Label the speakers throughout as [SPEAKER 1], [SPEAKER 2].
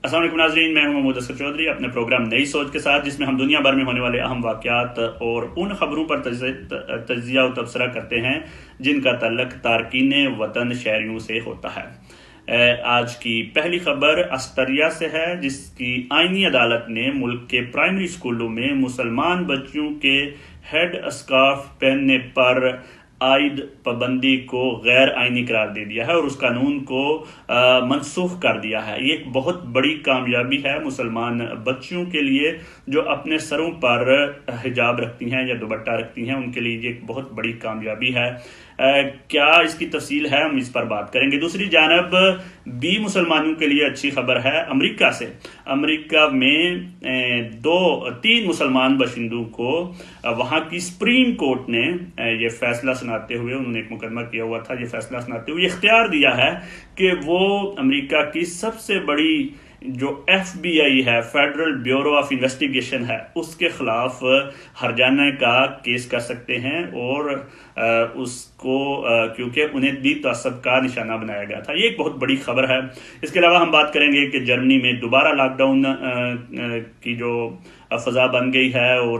[SPEAKER 1] السلام علیکم ناظرین، میں ہوں محمود اسکر چودھری اپنے پروگرام نئی سوچ کے ساتھ، جس میں ہم دنیا بھر میں ہونے والے اہم واقعات اور ان خبروں پر تجزیہ و تبصرہ کرتے ہیں جن کا تعلق تارکین وطن شہریوں سے ہوتا ہے۔ آج کی پہلی خبر آسٹریا سے ہے، جس کی آئینی عدالت نے ملک کے پرائمری اسکولوں میں مسلمان بچوں کے ہیڈ اسکارف پہننے پر عائد پابندی کو غیر آئینی قرار دے دیا ہے اور اس قانون کو منسوخ کر دیا ہے۔ یہ ایک بہت بڑی کامیابی ہے مسلمان بچیوں کے لیے جو اپنے سروں پر حجاب رکھتی ہیں یا دوپٹہ رکھتی ہیں، ان کے لیے یہ ایک بہت بڑی کامیابی ہے۔ کیا اس کی تفصیل ہے، ہم اس پر بات کریں گے۔ دوسری جانب بھی مسلمانوں کے لیے اچھی خبر ہے امریکہ سے۔ امریکہ میں تین مسلمان باشندوں کو وہاں کی سپریم کورٹ نے یہ فیصلہ سناتے ہوئے، انہوں نے ایک مقدمہ کیا ہوا تھا، یہ فیصلہ سناتے ہوئے اختیار دیا ہے کہ وہ امریکہ کی سب سے بڑی جو ایف بی آئی ہے، فیڈرل بیورو آف انویسٹیگیشن ہے، اس کے خلاف ہرجانہ کا کیس کر سکتے ہیں، اور اس کو کیونکہ انہیں بھی تعصب کا نشانہ بنایا گیا تھا۔ یہ ایک بہت بڑی خبر ہے۔ اس کے علاوہ ہم بات کریں گے کہ جرمنی میں دوبارہ لاک ڈاؤن کی جو فضا بن گئی ہے اور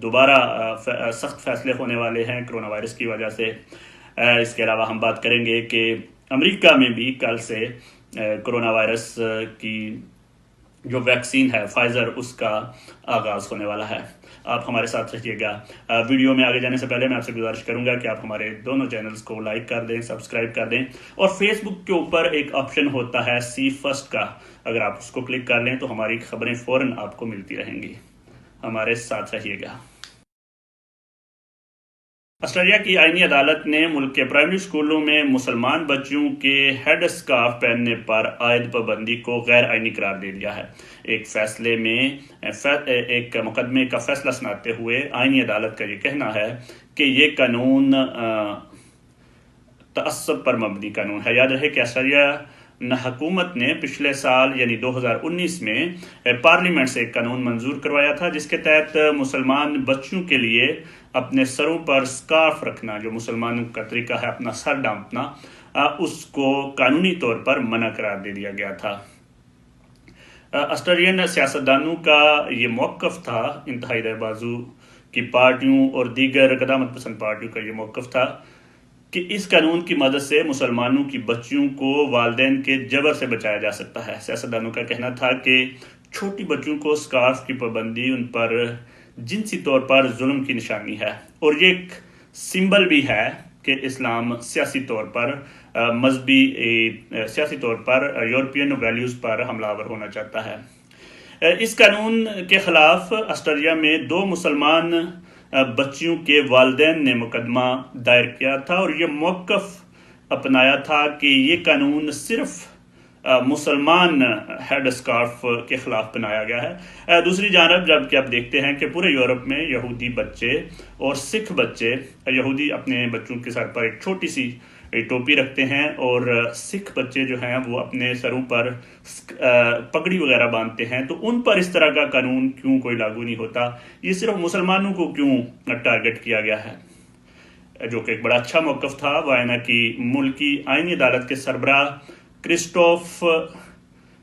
[SPEAKER 1] دوبارہ سخت فیصلے ہونے والے ہیں کرونا وائرس کی وجہ سے۔ اس کے علاوہ ہم بات کریں گے کہ امریکہ میں بھی کل سے کرونا وائرس کی جو ویکسین ہے فائزر، اس کا آغاز ہونے والا ہے۔ آپ ہمارے ساتھ رہیے گا۔ ویڈیو میں آگے جانے سے پہلے میں آپ سے گزارش کروں گا کہ آپ ہمارے دونوں چینلز کو لائک کر دیں، سبسکرائب کر دیں، اور فیس بک کے اوپر ایک آپشن ہوتا ہے سی فرسٹ کا، اگر آپ اس کو کلک کر لیں تو ہماری خبریں فوراً آپ کو ملتی رہیں گی۔ ہمارے ساتھ رہیے گا۔ آسٹریلیا کی آئینی عدالت نے ملک کے پرائمری اسکولوں میں مسلمان بچوں کے ہیڈ اسکارف پہننے پر عائد پابندی کو غیر آئینی قرار دے دیا ہے۔ ایک فیصلے میں ایک مقدمے کا فیصلہ سناتے ہوئے آئینی عدالت کا یہ کہنا ہے کہ یہ قانون تعصب پر مبنی قانون ہے۔ یاد رہے کہ آسٹریلیا حکومت نے پچھلے سال یعنی 2019 میں پارلیمنٹ سے ایک قانون منظور کروایا تھا، جس کے تحت مسلمان بچوں کے لیے اپنے سروں پر سکارف رکھنا، جو مسلمانوں کا طریقہ ہے اپنا سر ڈھانپنا، اس کو قانونی طور پر منع قرار دے دیا گیا تھا۔ آسٹریلین سیاستدانوں کا یہ موقف تھا، انتہائی دائیں بازو کی پارٹیوں اور دیگر قدامت پسند پارٹیوں کا یہ موقف تھا کہ اس قانون کی مدد سے مسلمانوں کی بچیوں کو والدین کے جبر سے بچایا جا سکتا ہے۔ سیاستدانوں کا کہنا تھا کہ چھوٹی بچوں کو سکارف کی پابندی ان پر جنسی طور پر ظلم کی نشانی ہے، اور یہ ایک سمبل بھی ہے کہ اسلام سیاسی طور پر سیاسی طور پر یورپین ویلیوز پر حملہ آور ہونا چاہتا ہے۔ اس قانون کے خلاف آسٹریلیا میں 2 مسلمان بچیوں کے والدین نے مقدمہ دائر کیا تھا اور یہ موقف اپنایا تھا کہ یہ قانون صرف مسلمان ہیڈ اسکارف کے خلاف بنایا گیا ہے۔ دوسری جانب جب کہ آپ دیکھتے ہیں کہ پورے یورپ میں یہودی بچے اور سکھ بچے، یہودی اپنے بچوں کے سر پر ایک چھوٹی سی ٹوپی رکھتے ہیں، اور سکھ بچے جو ہیں وہ اپنے سروں پر پگڑی وغیرہ باندھتے ہیں، تو ان پر اس طرح کا قانون کیوں کوئی لاگو نہیں ہوتا؟ یہ صرف مسلمانوں کو کیوں ٹارگٹ کیا گیا ہے؟ جو کہ ایک بڑا اچھا موقف تھا۔ وائنا کی ملکی آئینی عدالت کے سربراہ کرسٹوف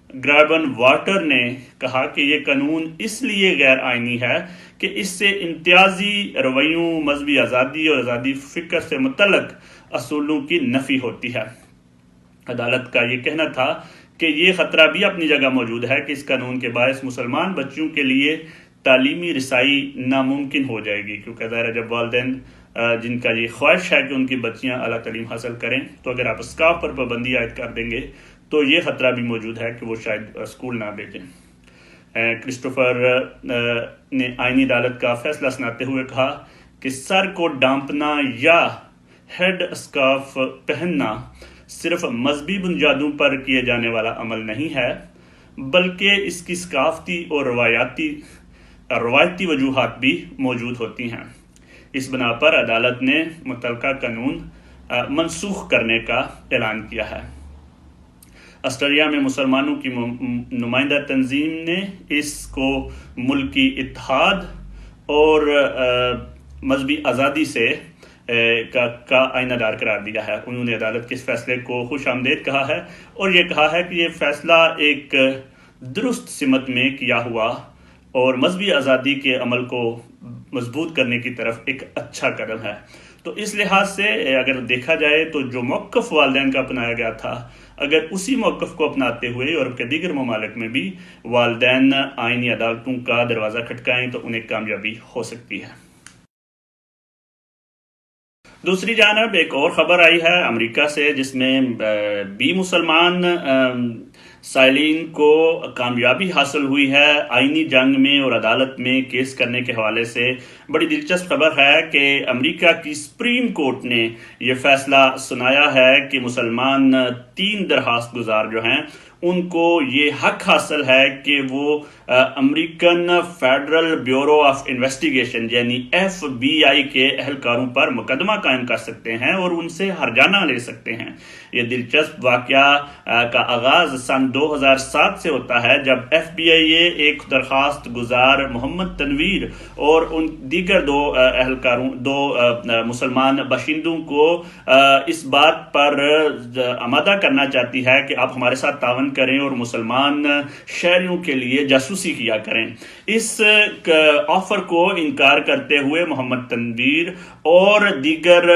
[SPEAKER 1] گرابن واٹر نے کہا کہ یہ قانون اس لیے غیر آئینی ہے کہ اس سے امتیازی رویوں، مذہبی آزادی اور آزادی فکر سے متعلق اصولوں کی نفی ہوتی ہے۔ عدالت کا یہ کہنا تھا کہ یہ خطرہ بھی اپنی جگہ موجود ہے کہ اس قانون کے باعث مسلمان بچوں کے لیے تعلیمی رسائی ناممکن ہو جائے گی، کیونکہ ظاہر جب والدین جن کا یہ خواہش ہے کہ ان کی بچیاں اعلیٰ تعلیم حاصل کریں، تو اگر آپ اسکارف پر پابندی عائد کر دیں گے تو یہ خطرہ بھی موجود ہے کہ وہ شاید اسکول نہ بھیجیں۔ کرسٹوفر نے آئینی عدالت کا فیصلہ سناتے ہوئے کہا کہ سر کو ڈانپنا یا ہیڈ اسکارف پہننا صرف مذہبی بنیادوں پر کیے جانے والا عمل نہیں ہے، بلکہ اس کی ثقافتی اور روایتی وجوہات بھی موجود ہوتی ہیں۔ اس بنا پر عدالت نے متعلقہ قانون منسوخ کرنے کا اعلان کیا ہے۔ آسٹریلیا میں مسلمانوں کی نمائندہ تنظیم نے اس کو ملکی اتحاد اور مذہبی آزادی سے کا آئینہ دار قرار دیا ہے۔ انہوں نے عدالت کے اس فیصلے کو خوش آمدید کہا ہے اور یہ کہا ہے کہ یہ فیصلہ ایک درست سمت میں کیا ہوا اور مذہبی آزادی کے عمل کو مضبوط کرنے کی طرف ایک اچھا قدم ہے۔ تو اس لحاظ سے اگر دیکھا جائے تو جو موقف والدین کا اپنایا گیا تھا، اگر اسی موقف کو اپناتے ہوئے یورپ کے دیگر ممالک میں بھی والدین آئینی عدالتوں کا دروازہ کھٹکائیں تو انہیں کامیابی ہو سکتی ہے۔ دوسری جانب ایک اور خبر آئی ہے امریکہ سے، جس میں 20 مسلمان سائلین کو کامیابی حاصل ہوئی ہے آئینی جنگ میں اور عدالت میں کیس کرنے کے حوالے سے۔ بڑی دلچسپ خبر ہے کہ امریکہ کی سپریم کورٹ نے یہ فیصلہ سنایا ہے کہ مسلمان 3 درخواست گزار جو ہیں ان کو یہ حق حاصل ہے کہ وہ American federal bureau of investigation یعنی FBI کے اہلکاروں پر مقدمہ قائم کر سکتے ہیں اور ان سے ہرجانہ لے سکتے ہیں۔ یہ دلچسپ واقعہ کا آغاز سن 2007 سے ہوتا ہے، جب FBI ایک درخواست گزار محمد تنویر اور ان دیگر 2 اہلکاروں 2 مسلمان باشندوں کو اس بات پر آمادہ کرنا چاہتی ہے کہ آپ ہمارے ساتھ تعاون کریں اور مسلمان شہریوں کے لیے جاسوسی کیا کریں۔ اس آفر کو انکار کرتے ہوئے محمد تنویر اور دیگر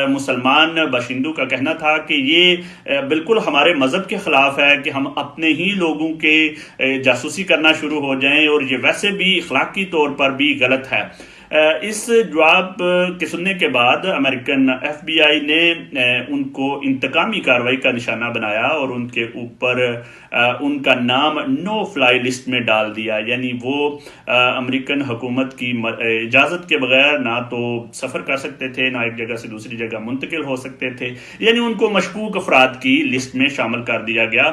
[SPEAKER 1] مسلمان باشندوں کا کہنا تھا کہ یہ بالکل ہمارے مذہب کے خلاف ہے کہ ہم اپنے ہی لوگوں کے جاسوسی کرنا شروع ہو جائیں، اور یہ ویسے بھی اخلاقی طور پر بھی غلط ہے۔ اس جواب کے سننے کے بعد امریکن FBI نے ان کو انتقامی کارروائی کا نشانہ بنایا اور ان کے اوپر ان کا نام نو فلائی لسٹ میں ڈال دیا، یعنی وہ امریکن حکومت کی اجازت کے بغیر نہ تو سفر کر سکتے تھے، نہ ایک جگہ سے دوسری جگہ منتقل ہو سکتے تھے، یعنی ان کو مشکوک افراد کی لسٹ میں شامل کر دیا گیا،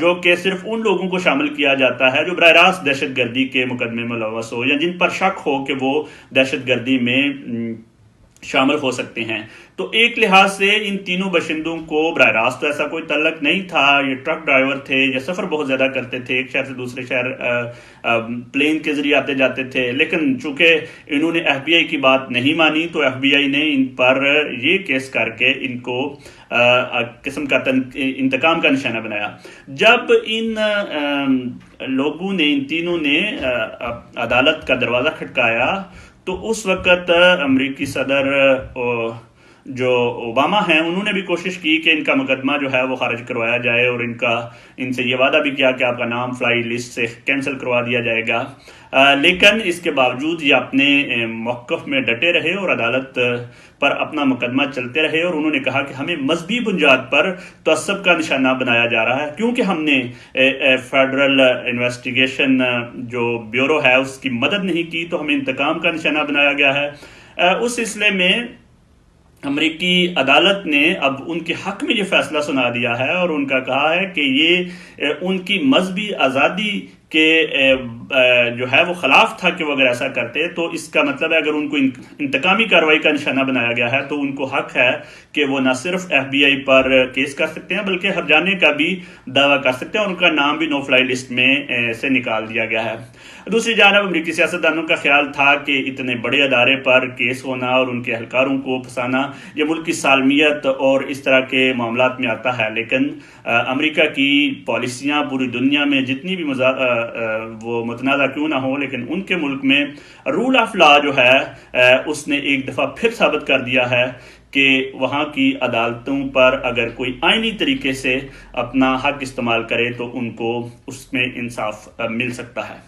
[SPEAKER 1] جو کہ صرف ان لوگوں کو شامل کیا جاتا ہے جو براہ راست دہشت گردی کے مقدمے میں ملوث ہو یا جن پر شک ہو کہ وہ دہشت گردی میں شامل ہو سکتے ہیں۔ تو ایک لحاظ سے ان تینوں باشندوں کو براہ راست ایسا کوئی تعلق نہیں تھا، یہ ٹرک ڈرائیور تھے، یہ سفر بہت زیادہ کرتے تھے، ایک شہر سے دوسرے شہر پلین کے ذریعے آتے جاتے تھے، لیکن چونکہ انہوں نے FBI کی بات نہیں مانی تو FBI نے ان پر یہ کیس کر کے ان کو قسم کا انتقام کا نشانہ بنایا۔ جب ان لوگوں نے ان تینوں نے عدالت کا دروازہ کھٹکایا تو اس وقت امریکی صدر جو اوباما ہیں انہوں نے بھی کوشش کی کہ ان کا مقدمہ جو ہے وہ خارج کروایا جائے اور ان سے یہ وعدہ بھی کیا کہ آپ کا نام فلائی لسٹ سے کینسل کروا دیا جائے گا، لیکن اس کے باوجود یہ اپنے موقف میں ڈٹے رہے اور عدالت پر اپنا مقدمہ چلتے رہے، اور انہوں نے کہا کہ ہمیں مذہبی بنیاد پر تعصب کا نشانہ بنایا جا رہا ہے، کیونکہ ہم نے فیڈرل انویسٹیگیشن جو بیورو ہے اس کی مدد نہیں کی تو ہمیں انتقام کا نشانہ بنایا گیا ہے۔ اس سلسلے میں امریکی عدالت نے اب ان کے حق میں یہ فیصلہ سنا دیا ہے اور ان کا کہا ہے کہ یہ ان کی مذہبی آزادی کے جو ہے وہ خلاف تھا کہ وہ اگر ایسا کرتے، تو اس کا مطلب ہے اگر ان کو انتقامی کارروائی کا نشانہ بنایا گیا ہے تو ان کو حق ہے کہ وہ نہ صرف FBI پر کیس کر سکتے ہیں بلکہ ہرجانے کا بھی دعویٰ کر سکتے ہیں، اور ان کا نام بھی نو فلائی لسٹ میں سے نکال دیا گیا ہے۔ دوسری جانب امریکی سیاستدانوں کا خیال تھا کہ اتنے بڑے ادارے پر کیس ہونا اور ان کے اہلکاروں کو پھنسانا یہ ملک کی سالمیت اور اس طرح کے معاملات میں آتا ہے، لیکن امریکہ کی پالیسیاں پوری دنیا میں جتنی بھی وہ متنازع کیوں نہ ہو، لیکن ان کے ملک میں رول آف لا جو ہے اس نے ایک دفعہ پھر ثابت کر دیا ہے کہ وہاں کی عدالتوں پر اگر کوئی آئینی طریقے سے اپنا حق استعمال کرے تو ان کو اس میں انصاف مل سکتا ہے۔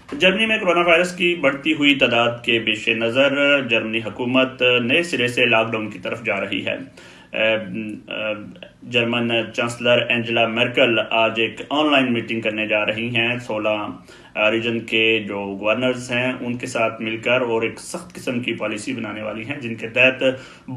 [SPEAKER 1] جرمنی میں کرونا وائرس کی بڑھتی ہوئی تعداد کے پیش نظر جرمنی حکومت نئے سرے سے لاک ڈاؤن کی طرف جا رہی ہے۔ جرمن چانسلر اینجلا مرکل آج ایک آن لائن میٹنگ کرنے جا رہی ہیں 16 ریجن کے جو گورنرز ہیں ان کے ساتھ مل کر، اور ایک سخت قسم کی پالیسی بنانے والی ہیں جن کے تحت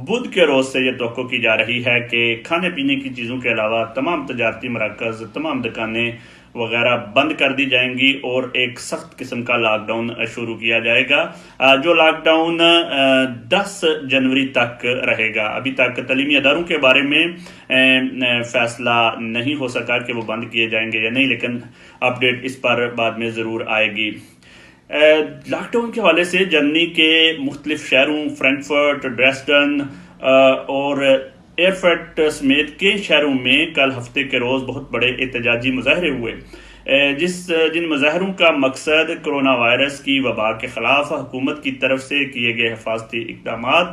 [SPEAKER 1] بدھ کے روز سے یہ توقع کی جا رہی ہے کہ کھانے پینے کی چیزوں کے علاوہ تمام تجارتی مراکز، تمام دکانیں وغیرہ بند کر دی جائیں گی اور ایک سخت قسم کا لاک ڈاؤن شروع کیا جائے گا، جو لاک ڈاؤن 10 جنوری تک رہے گا۔ ابھی تک تعلیمی اداروں کے بارے میں فیصلہ نہیں ہو سکا کہ وہ بند کیے جائیں گے یا نہیں، لیکن اپ ڈیٹ اس پر بعد میں ضرور آئے گی۔ لاک ڈاؤن کے حوالے سے جرمنی کے مختلف شہروں فرینکفرٹ، ڈریسڈن اور ایئرفرٹ سمیت کئی شہروں میں کل ہفتے کے روز بہت بڑے احتجاجی مظاہرے ہوئے، جن مظاہروں کا مقصد کرونا وائرس کی وبا کے خلاف حکومت کی طرف سے کیے گئے حفاظتی اقدامات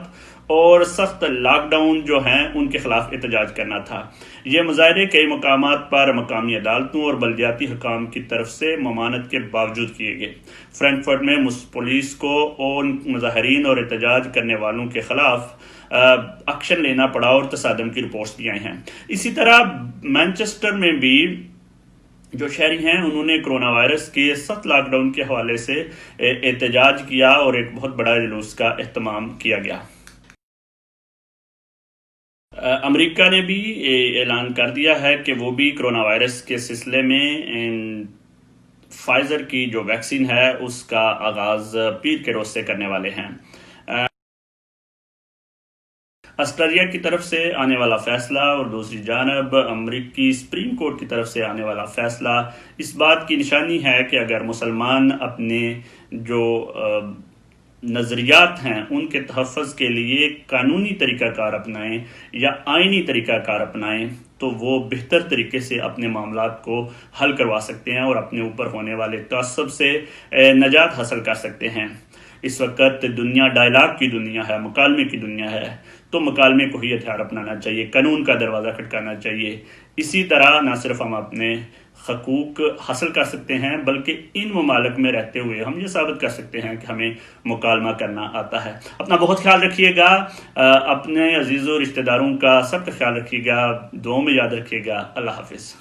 [SPEAKER 1] اور سخت لاک ڈاؤن جو ہیں ان کے خلاف احتجاج کرنا تھا۔ یہ مظاہرے کئی مقامات پر مقامی عدالتوں اور بلدیاتی حکام کی طرف سے ممانعت کے باوجود کیے گئے۔ فرینکفرٹ میں پولیس کو ان مظاہرین اور احتجاج کرنے والوں کے خلاف ایکشن لینا پڑا اور تصادم کی رپورٹس بھی آئی ہیں۔ اسی طرح مانچسٹر میں بھی جو شہری ہیں انہوں نے کرونا وائرس کے سخت لاک ڈاؤن کے حوالے سے احتجاج کیا اور ایک بہت بڑا جلوس کا اہتمام کیا گیا۔ امریکہ نے بھی اعلان کر دیا ہے کہ وہ بھی کرونا وائرس کے سلسلے میں فائزر کی جو ویکسین ہے اس کا آغاز پیر کے روز سے کرنے والے ہیں۔ آسٹریلیا کی طرف سے آنے والا فیصلہ اور دوسری جانب امریکی سپریم کورٹ کی طرف سے آنے والا فیصلہ اس بات کی نشانی ہے کہ اگر مسلمان اپنے جو نظریات ہیں ان کے تحفظ کے لیے قانونی طریقہ کار اپنائیں یا آئینی طریقہ کار اپنائیں تو وہ بہتر طریقے سے اپنے معاملات کو حل کروا سکتے ہیں اور اپنے اوپر ہونے والے تعصب سے نجات حاصل کر سکتے ہیں۔ اس وقت دنیا ڈائلاگ کی دنیا ہے، مکالمے کی دنیا ہے، تو مکالمے کو ہی ہتھیار اپنانا چاہیے، قانون کا دروازہ کھٹکانا چاہیے۔ اسی طرح نہ صرف ہم اپنے حقوق حاصل کر سکتے ہیں بلکہ ان ممالک میں رہتے ہوئے ہم یہ ثابت کر سکتے ہیں کہ ہمیں مکالمہ کرنا آتا ہے۔ اپنا بہت خیال رکھیے گا، اپنے عزیزوں رشتہ داروں کا سب کا خیال رکھیے گا، دعاؤں میں یاد رکھیے گا۔ اللہ حافظ۔